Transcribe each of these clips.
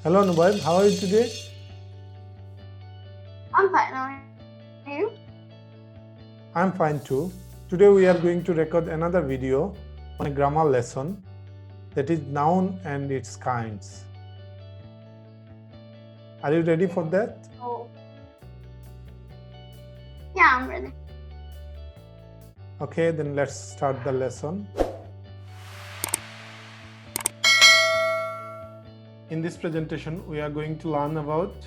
Hello Nubaib, how are you today? I'm fine. How are you? I'm fine too. Today we are going to record another video on a grammar lesson, that is noun and its kinds. Are you ready for that? Oh. Yeah, I'm ready. Okay, then let's start the lesson. In this presentation, we are going to learn about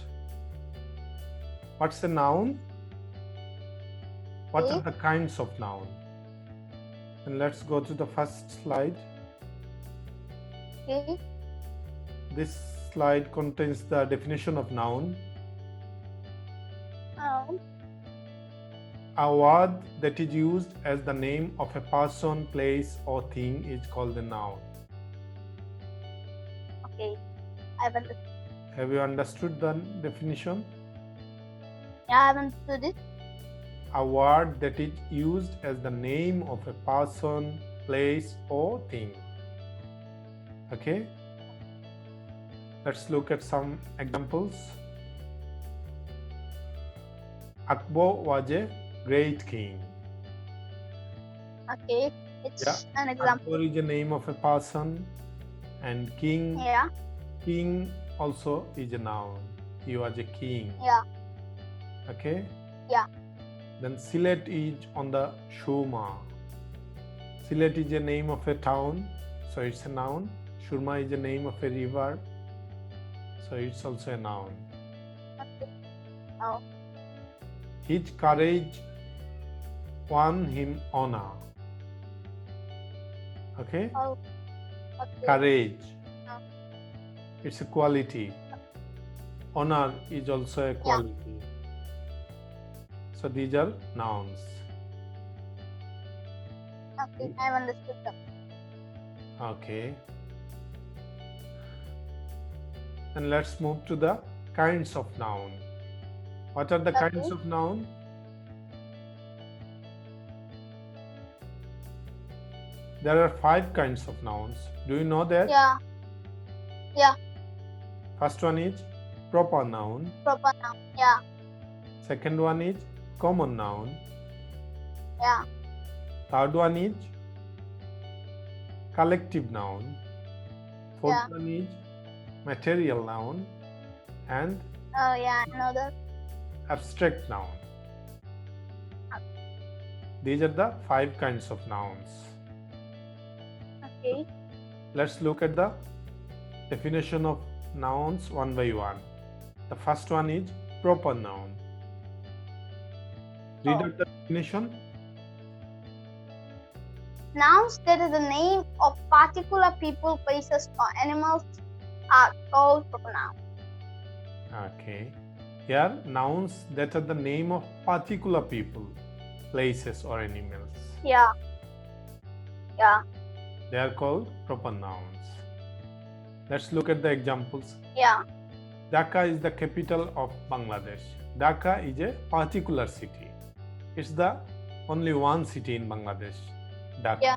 what's a noun, what are the kinds of noun. And let's go to the first slide. Okay. This slide contains the definition of noun. Oh. A word that is used as the name of a person, place, or thing is called a noun. Okay. I've understood. Have you understood the definition? Yeah, I've understood it. A word that is used as the name of a person, place, or thing. Okay? Let's look at some examples. Akbar was a great king. Okay. It's Yeah. an example. Akbar is the name of a person, and king. Yeah. King also is a noun. He was a king. Yeah. Okay? Yeah. Then Sylhet is on the Shurma. Sylhet is the name of a town, so it's a noun. Shurma is the name of a river, so it's also a noun. Okay. Oh. His courage won him honor. Okay? Oh. Okay. Courage. Oh. It's a quality. Honor is also a quality. So these are nouns. Okay. I've understood them. Okay. And let's move to the kinds of noun. What are the kinds of noun? There are 5 kinds of nouns. Do you know that? Yeah. Yeah. First one is proper noun. Proper noun. Yeah. Second one is common noun. Yeah. Third one is collective noun. Fourth one is material noun. And oh yeah, I know that. Abstract noun. These are the 5 kinds of nouns. Okay. Let's look at the definition of nouns one by one. The first one is proper noun. Read out the definition. Nouns that is the name of particular people, places, or animals are called proper nouns. Okay. Here, nouns that are the name of particular people, places, or animals. Yeah. Yeah. They are called proper nouns. Let's look at the examples. Yeah. Dhaka is the capital of Bangladesh. Dhaka is a particular city. It's the only one city in Bangladesh. Dhaka. Yeah.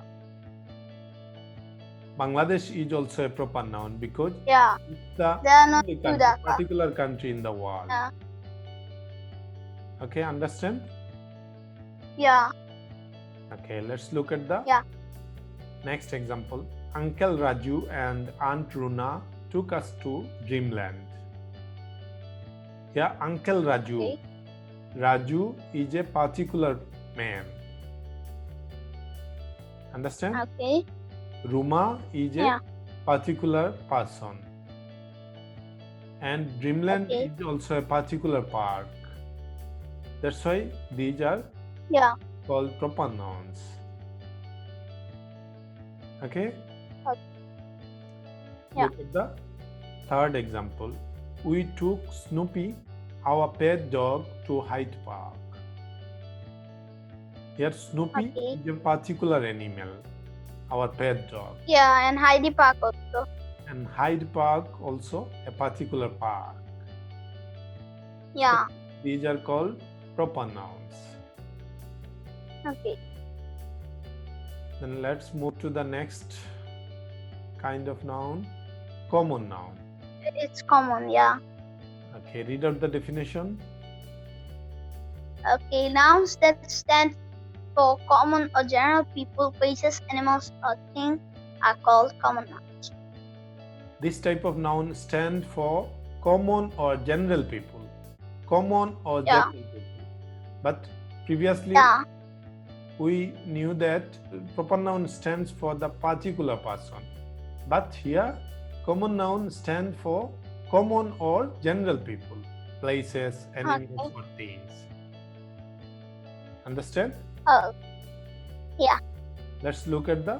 Bangladesh is also a proper noun because it's the only particular country in the world. Yeah. Okay, understand? Yeah. Okay, let's look at the next example. Uncle Raju and Aunt Runa took us to dreamland. Yeah, Uncle Raju. Okay. Raju is a particular man. Understand? Okay. Ruma is a particular person. And dreamland is also a particular park. That's why these are called proper nouns. Okay? Look at the third example. We took Snoopy, our pet dog, to Hyde Park. Here Snoopy is a particular animal, our pet dog. Yeah, and Hyde Park also. And Hyde Park also a particular park. Yeah. So these are called proper nouns. Okay. Then let's move to the next kind of noun, common noun. It's common, yeah. Okay, read out the definition. Okay, nouns that stand for common or general people, places, animals, or things are called common nouns. This type of noun stand for common or general people. Common or Yeah. general people. But previously Yeah, we knew that proper noun stands for the particular person. But here common noun stand for common or general people, places, animals, or things. Understand? oh, yeah. Let's look at the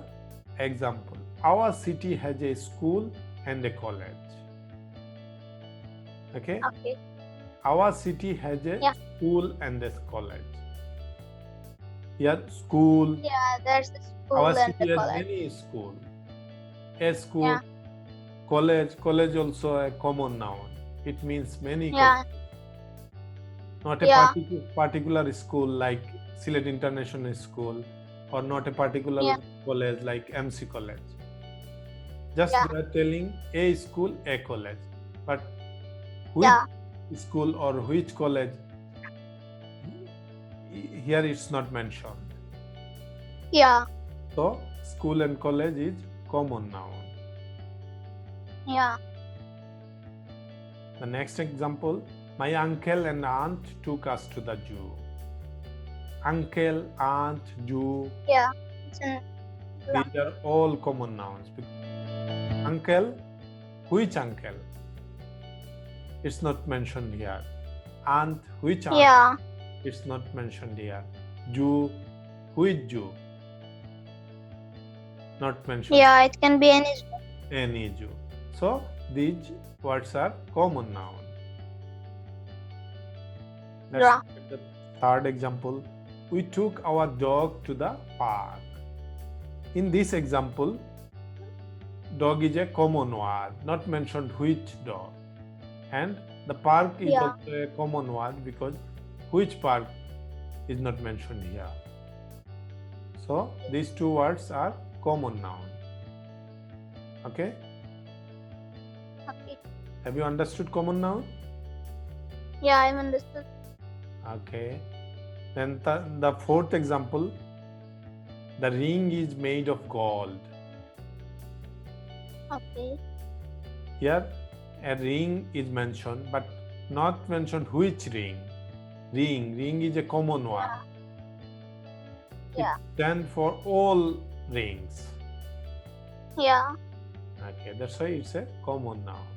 example. Our city has a school and a college. Okay? Okay, Our city has a Yeah. school and a college. Here, school. yeah, there's a school Our and city the has college. many schools. A school, Yeah. college. College also a common noun. It means many Yeah. colleges. Not a Yeah. particular school like Sylhet International School, or not a particular Yeah. college like MC College. Just Yeah. they are telling a school, a college. But which Yeah. school or which college, here it's not mentioned. Yeah. So school and college is common noun. Yeah. The next example, my uncle and aunt took us to the zoo. Uncle, aunt, zoo, Yeah. It's in these are all common nouns. Uncle, which uncle? It's not mentioned here. Aunt, which aunt? Yeah. It's not mentioned here. Jew, which Jew? Not mentioned. Yeah, it can be any. Any Jew. So these words are common noun. Let's Yeah. look at the third example. We took our dog to the park. In this example, dog is a common word, not mentioned which dog. And the park is Yeah. also a common word because which park is not mentioned here. So these two words are common noun. Okay? Okay. Have you understood common noun? Yeah, I understood. Okay. Then the fourth example, the ring is made of gold. Okay. Here a ring is mentioned, but not mentioned which ring. Ring is a common one. Yeah. It stands for all rings. Yeah. Okay, that's why it's a common noun.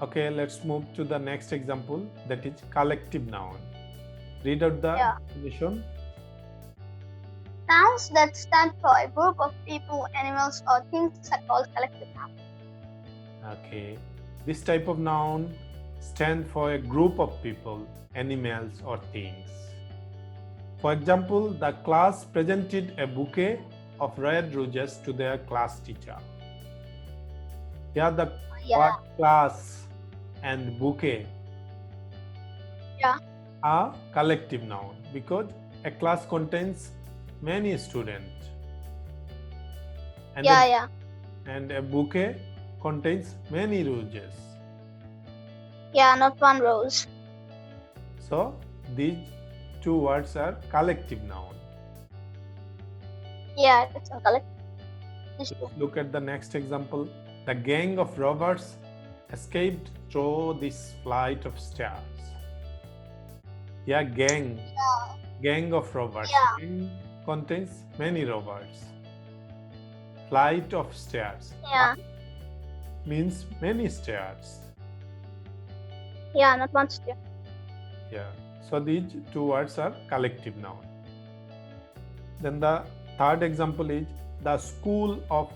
Okay, let's move to the next example, that is collective noun. Read out the Yeah. definition. Nouns that stand for a group of people, animals, or things are called collective nouns. Okay, this type of noun stands for a group of people, animals, or things. For example, the class presented a bouquet of red roses to their class teacher. Here the Yeah. word class and bouquet Yeah. are collective noun because a class contains many students. And Yeah. and a bouquet contains many roses. Yeah, not one rose. So these two words are collective noun. Yeah, it's a collective. These two. Let's look at the next example. The gang of robbers escaped through this flight of stairs. Yeah, gang. Yeah. Gang of robbers. Yeah. Gang contains many robbers. Flight of stairs. Yeah. Means many stairs. Yeah, not one stair. Yeah. So these two words are collective noun. Then the third example is the school of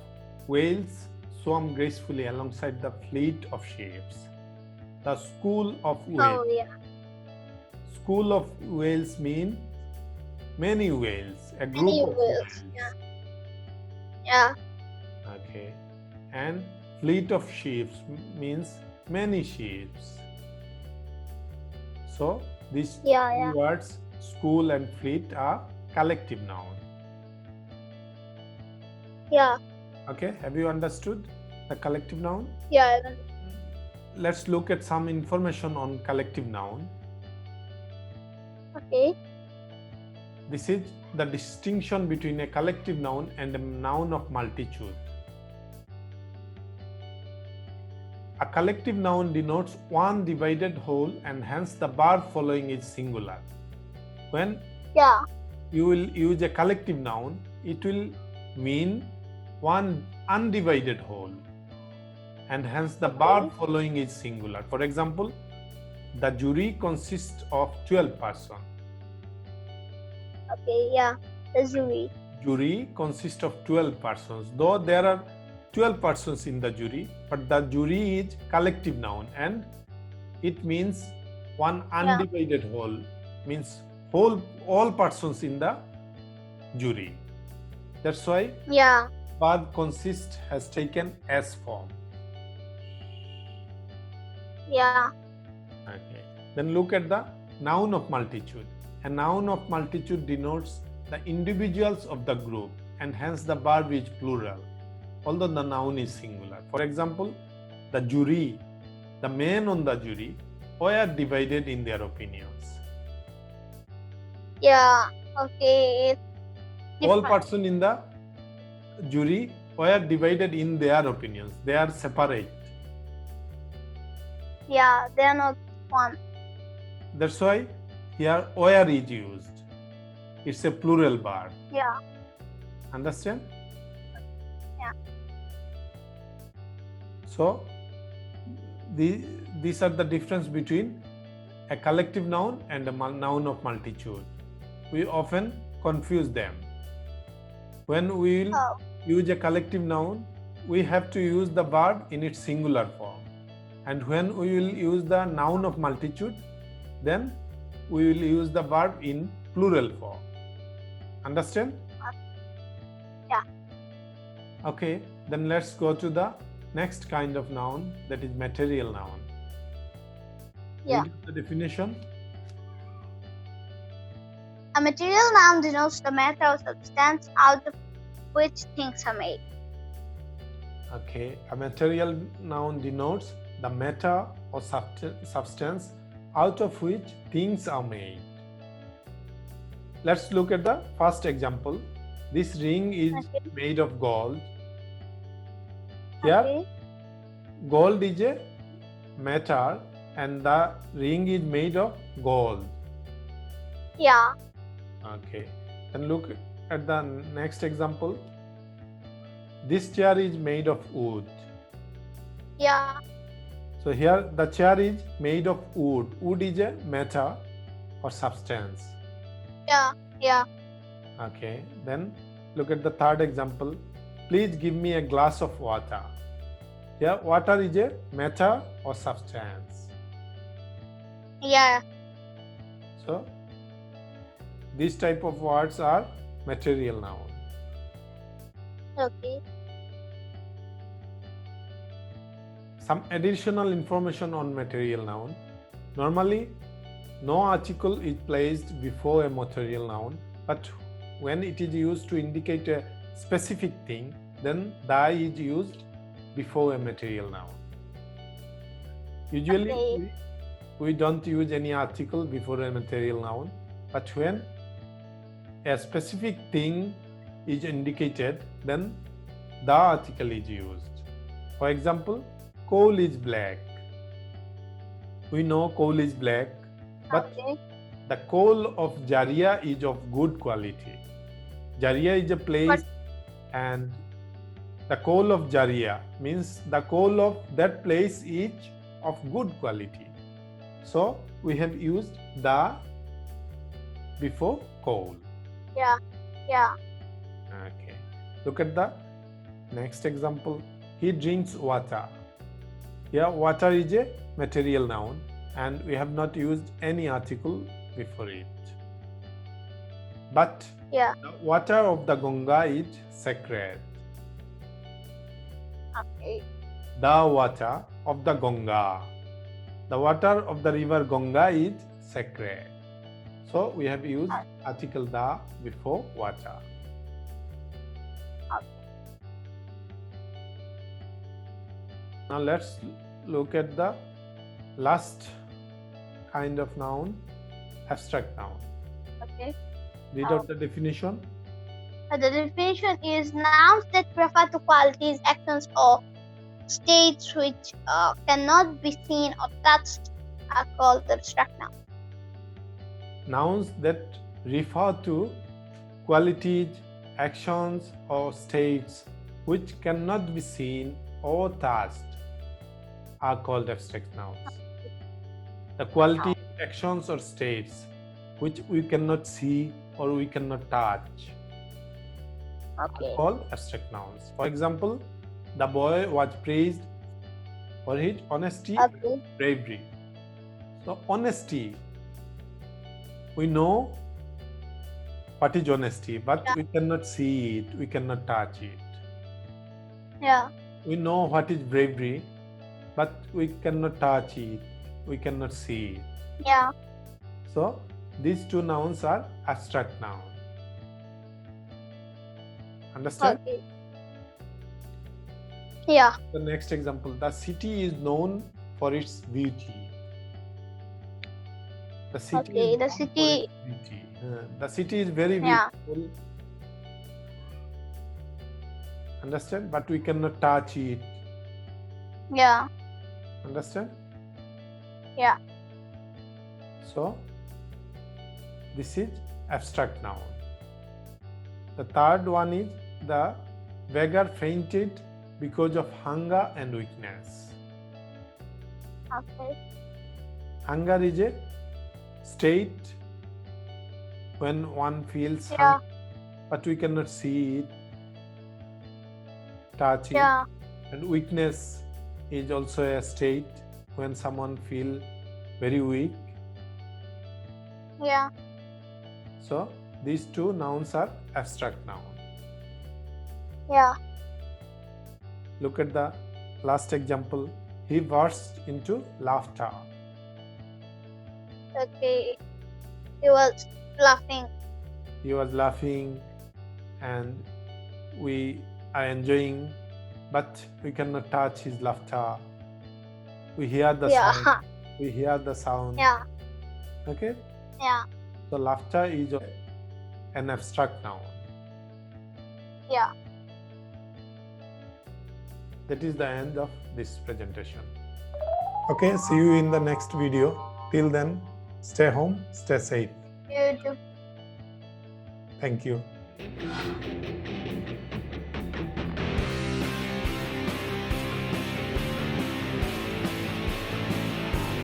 whales swam gracefully alongside the fleet of ships. The school of whales. Oh, yeah. School of whales mean many whales, a group Many of whales, whales. yeah. Yeah. Okay. And fleet of ships means many ships. So these Yeah. two words, school and fleet, are collective noun. Yeah. Okay, have you understood the collective noun? Yeah. Let's look at some information on collective noun. Okay. This is the distinction between a collective noun and a noun of multitude. A collective noun denotes one divided whole and hence the verb following is singular. When Yeah. you will use a collective noun, it will mean one undivided whole and hence the verb following is singular. For example, the jury consists of 12 persons. Okay. Yeah. The jury. Jury consists of 12 persons, though there are 12 persons in the jury, but the jury is collective noun and it means one undivided whole, means all persons in the jury. That's why Yeah. verb consist has taken S form. Yeah. Okay. Then look at the noun of multitude. A noun of multitude denotes the individuals of the group and hence the verb is plural, although the noun is singular. For example, the jury, the men on the jury, were divided in their opinions. Yeah. Okay. All Different. persons in the jury were divided in their opinions. They are separate. Yeah. They are not one. That's why here were is used. It's a plural verb. Yeah. Understand? Yeah. So these are the difference between a collective noun and a noun of multitude. We often confuse them. When we will use a collective noun, we have to use the verb in its singular form. And when we will use the noun of multitude, then we will use the verb in plural form. Understand? Yeah. Okay, then let's go to the next kind of noun, that is material noun. Yeah. Read the definition. A material noun denotes the matter or substance out of which things are made. Okay, a material noun denotes the matter or substance out of which things are made. Let's look at the first example. This ring is made of gold. Here, Okay. gold is a matter and the ring is made of gold. Yeah. Okay, then look at the next example. This chair is made of wood. Yeah. So here the chair is made of wood. Wood is a matter or substance. Yeah. Yeah. Okay, then look at the third example. Please give me a glass of water. Here water is a matter or substance. Yeah. So these type of words are material noun. Okay. Some additional information on material noun. Normally, no article is placed before a material noun, but when it is used to indicate a specific thing, then the is used before a material noun. Usually, Okay. we don't use any article before a material noun, but when a specific thing is indicated, then the article is used. For example, coal is black. We know coal is black, but Okay. the coal of Jaria is of good quality. Jaria is a place, and the coal of Jaria means the coal of that place is of good quality. So we have used the before coal. Yeah. Yeah. Okay. Look at the next example. He drinks water. Here, water is a material noun, and we have not used any article before it. But Yeah. the water of the Ganga is sacred. Okay. The water of the Ganga. The water of the river Ganga is sacred. So we have used article the before water. Now let's look at the last kind of noun, abstract noun. Okay. Read out the definition. The definition is nouns that refer to qualities, actions, or states which cannot be seen or touched are called abstract nouns. Nouns that refer to qualities, actions, or states which cannot be seen or touched are called abstract nouns. The qualities, actions, or states which we cannot see or we cannot touch Okay. are called abstract nouns. For example, the boy was praised for his honesty Okay. and bravery. So, honesty, we know what is honesty, but we cannot see it, we cannot touch it. Yeah. We know what is bravery, but we cannot touch it, we cannot see it. Yeah. So, these two nouns are abstract nouns. Understand? Okay. Yeah. The next example, the city is known for its beauty. The city Okay, is the known for city- its beauty. The city is very Yeah. beautiful. Understand? But we cannot touch it. Yeah. Understand? Yeah. So, this is abstract noun. The third one is the beggar fainted because of hunger and weakness. Okay. Hunger is a state when one feels Yeah. hungry, but we cannot see it, touch it. Yeah. And weakness is also a state when someone feels very weak. Yeah. So these two nouns are abstract nouns. Yeah. Look at the last example. He burst into laughter. Okay. He was laughing. He was laughing and we are enjoying, but we cannot touch his laughter. We hear the Yeah. sound. We hear the sound. Yeah. Okay? Yeah. So laughter is an abstract noun. Yeah. That is the end of this presentation. Okay, see you in the next video. Till then, stay home, stay safe. You too. Thank you.